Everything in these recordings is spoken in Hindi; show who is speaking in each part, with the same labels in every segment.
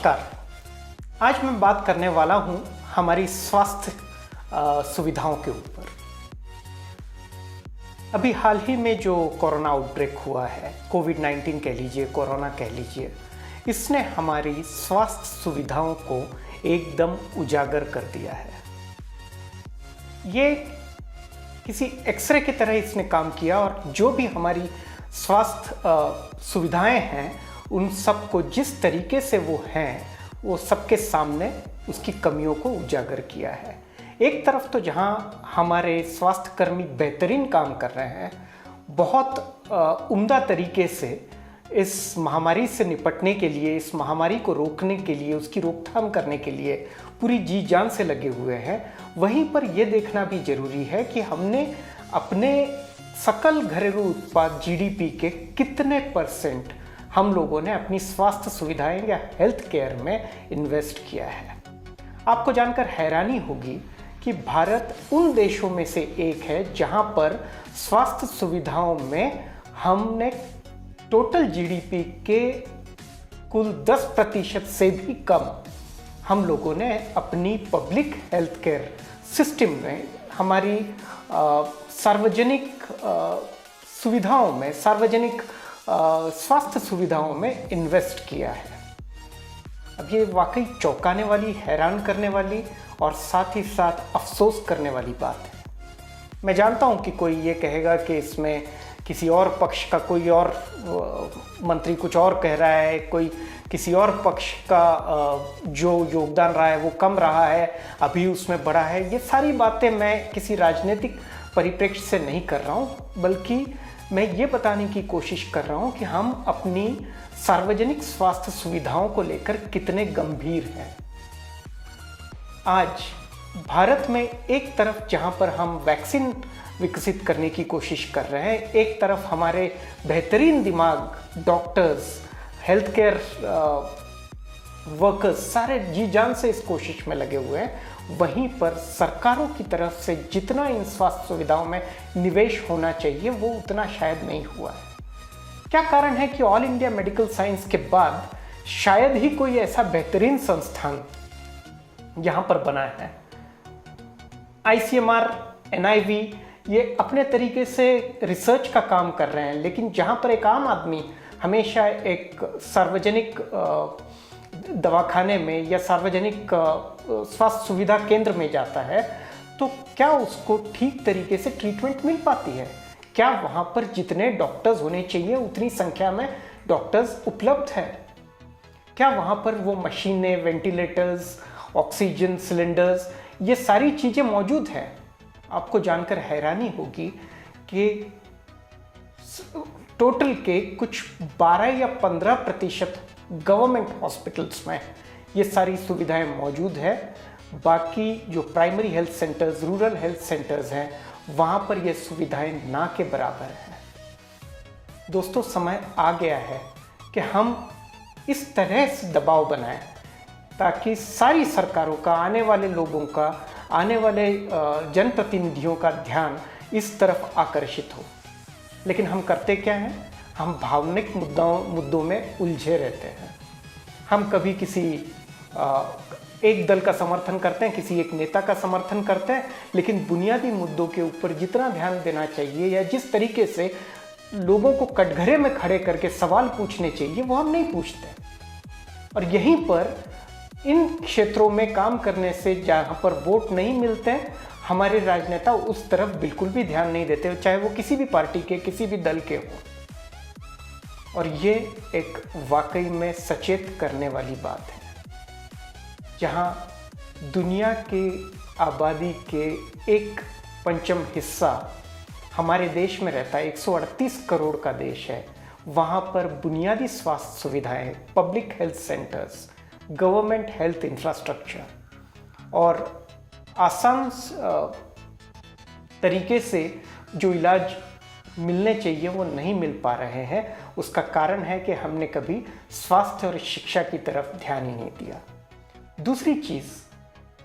Speaker 1: नमस्कार। आज मैं बात करने वाला हूं हमारी स्वास्थ्य सुविधाओं के ऊपर। अभी हाल ही में जो कोरोना आउटब्रेक हुआ है, कोविड-19 कह लीजिए, कोरोना कह लीजिए, इसने हमारी स्वास्थ्य सुविधाओं को एकदम उजागर कर दिया है। ये किसी एक्सरे की तरह इसने काम किया और जो भी हमारी स्वास्थ्य सुविधाएं हैं उन सबको जिस तरीके से वो हैं वो सबके सामने उसकी कमियों को उजागर किया है। एक तरफ तो जहां हमारे स्वास्थ्यकर्मी बेहतरीन काम कर रहे हैं, बहुत उम्दा तरीके से इस महामारी से निपटने के लिए, इस महामारी को रोकने के लिए, उसकी रोकथाम करने के लिए पूरी जी जान से लगे हुए हैं, वहीं पर यह देखना भी जरूरी है कि हमने अपने सकल घरेलू उत्पाद जीडीपी के कितने परसेंट हम लोगों ने अपनी स्वास्थ्य सुविधाएं या हेल्थ केयर में इन्वेस्ट किया है। आपको जानकर हैरानी होगी कि भारत उन देशों में से एक है जहां पर स्वास्थ्य सुविधाओं में हमने टोटल जीडीपी के कुल 10% से भी कम हम लोगों ने अपनी पब्लिक हेल्थ केयर सिस्टम में, हमारी सार्वजनिक सुविधाओं में, सार्वजनिक स्वास्थ्य सुविधाओं में इन्वेस्ट किया है। अब ये वाकई चौंकाने वाली, हैरान करने वाली और साथ ही साथ अफसोस करने वाली बात है। मैं जानता हूँ कि कोई ये कहेगा कि इसमें किसी और पक्ष का कोई और मंत्री कुछ और कह रहा है, कोई किसी और पक्ष का जो योगदान रहा है वो कम रहा है, अभी उसमें बढ़ा है। ये सारी बातें मैं किसी राजनीतिक परिप्रेक्ष्य से नहीं कर रहा हूँ, बल्कि मैं ये बताने की कोशिश कर रहा हूँ कि हम अपनी सार्वजनिक स्वास्थ्य सुविधाओं को लेकर कितने गंभीर हैं। आज भारत में एक तरफ जहाँ पर हम वैक्सीन विकसित करने की कोशिश कर रहे हैं, एक तरफ हमारे बेहतरीन दिमाग, डॉक्टर्स, हेल्थ केयर वर्कर्स सारे जी जान से इस कोशिश में लगे हुए हैं, वहीं पर सरकारों की तरफ से जितना इन स्वास्थ्य सुविधाओं में निवेश होना चाहिए वो उतना शायद नहीं हुआ है। क्या कारण है कि ऑल इंडिया मेडिकल साइंस के बाद शायद ही कोई ऐसा बेहतरीन संस्थान यहाँ पर बना है। ICMR, NIV ये अपने तरीके से रिसर्च का काम कर रहे हैं, लेकिन जहाँ पर एक आम आदमी हमेशा एक सार्वजनिक दवाखाने में या सार्वजनिक स्वास्थ्य सुविधा केंद्र में जाता है, तो क्या उसको ठीक तरीके से ट्रीटमेंट मिल पाती है? क्या वहाँ पर जितने डॉक्टर्स होने चाहिए उतनी संख्या में डॉक्टर्स उपलब्ध हैं? क्या वहाँ पर वो मशीनें, वेंटिलेटर्स, ऑक्सीजन सिलेंडर्स, ये सारी चीज़ें मौजूद हैं? आपको जानकर हैरानी होगी कि टोटल के कुछ 12 या 15% गवर्नमेंट हॉस्पिटल्स में ये सारी सुविधाएं मौजूद है। बाकी जो primary health centres, rural health centres हैं, वहाँ पर ये सुविधाएं ना के बराबर हैं। दोस्तों, समय आ गया है कि हम इस तरह से दबाव बनाएं ताकि सारी सरकारों का, आने वाले लोगों का, आने वाले जनप्रतिनिधियों का ध्यान इस तरफ आकर्षित हो। लेकिन हम करते क्या हैं? हम भावनिक मुद्दों में उलझे रहते हैं। हम कभी किसी एक दल का समर्थन करते हैं, किसी एक नेता का समर्थन करते हैं, लेकिन बुनियादी मुद्दों के ऊपर जितना ध्यान देना चाहिए या जिस तरीके से लोगों को कटघरे में खड़े करके सवाल पूछने चाहिए वो हम नहीं पूछते। और यहीं पर इन क्षेत्रों में काम करने से जहाँ पर वोट नहीं मिलते हैं, हमारे राजनेता उस तरफ बिल्कुल भी ध्यान नहीं देते, चाहे वो किसी भी पार्टी के, किसी भी दल के हों। और ये एक वाकई में सचेत करने वाली बात है। जहाँ दुनिया के आबादी के 1/5 हिस्सा हमारे देश में रहता है, 138 करोड़ का देश है, वहाँ पर बुनियादी स्वास्थ्य सुविधाएं, public health centres, government health infrastructure और आसान तरीके से जो इलाज मिलने चाहिए वो नहीं मिल पा रहे हैं। उसका कारण है कि हमने कभी स्वास्थ्य और शिक्षा की तरफ ध्यान ही नहीं दिया। दूसरी चीज़,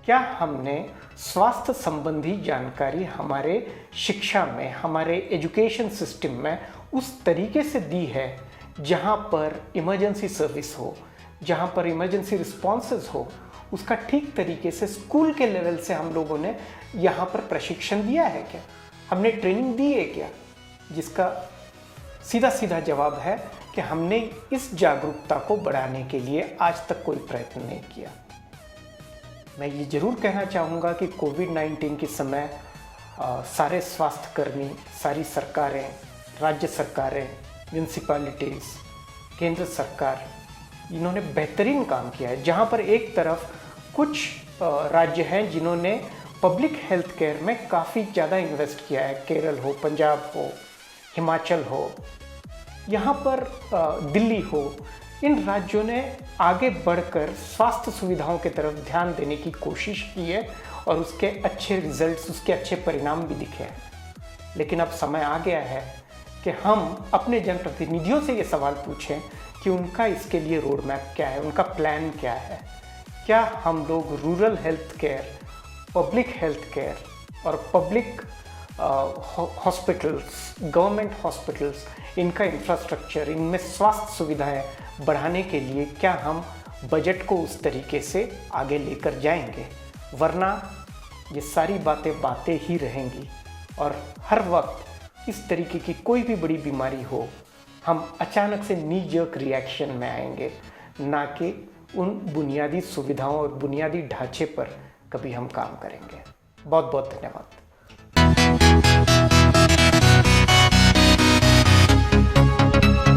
Speaker 1: क्या हमने स्वास्थ्य संबंधी जानकारी हमारे शिक्षा में, हमारे एजुकेशन सिस्टम में उस तरीके से दी है जहाँ पर इमरजेंसी सर्विस हो, जहाँ पर इमरजेंसी रिस्पॉन्सेज हो, उसका ठीक तरीके से स्कूल के लेवल से हम लोगों ने यहाँ पर प्रशिक्षण दिया है क्या? हमने ट्रेनिंग दी है क्या? जिसका सीधा सीधा जवाब है कि हमने इस जागरूकता को बढ़ाने के लिए आज तक कोई प्रयत्न नहीं किया। मैं ये जरूर कहना चाहूँगा कि कोविड-19 के समय सारे स्वास्थ्यकर्मी, सारी सरकारें, राज्य सरकारें, म्यूनसिपैलिटीज़, केंद्र सरकार, इन्होंने बेहतरीन काम किया है। जहाँ पर एक तरफ कुछ राज्य हैं जिन्होंने पब्लिक हेल्थ केयर में काफ़ी ज़्यादा इन्वेस्ट किया है, केरल हो, पंजाब हो, हिमाचल हो, यहाँ पर दिल्ली हो, इन राज्यों ने आगे बढ़कर स्वास्थ्य सुविधाओं की तरफ ध्यान देने की कोशिश की है और उसके अच्छे रिजल्ट्स, उसके अच्छे परिणाम भी दिखे हैं। लेकिन अब समय आ गया है कि हम अपने जनप्रतिनिधियों से ये सवाल पूछें कि उनका इसके लिए रोड मैप क्या है, उनका प्लान क्या है। क्या हम लोग rural health care, public health care और पब्लिक हॉस्पिटल्स, गवर्नमेंट हॉस्पिटल्स, इनका इंफ्रास्ट्रक्चर, इनमें स्वास्थ्य सुविधाएं बढ़ाने के लिए क्या हम बजट को उस तरीके से आगे लेकर जाएंगे? वरना ये सारी बातें ही रहेंगी और हर वक्त इस तरीके की कोई भी बड़ी बीमारी हो, हम अचानक से नी जर्क रिएक्शन में आएंगे, ना कि उन बुनियादी सुविधाओं और बुनियादी ढांचे पर कभी हम काम करेंगे। बहुत बहुत धन्यवाद।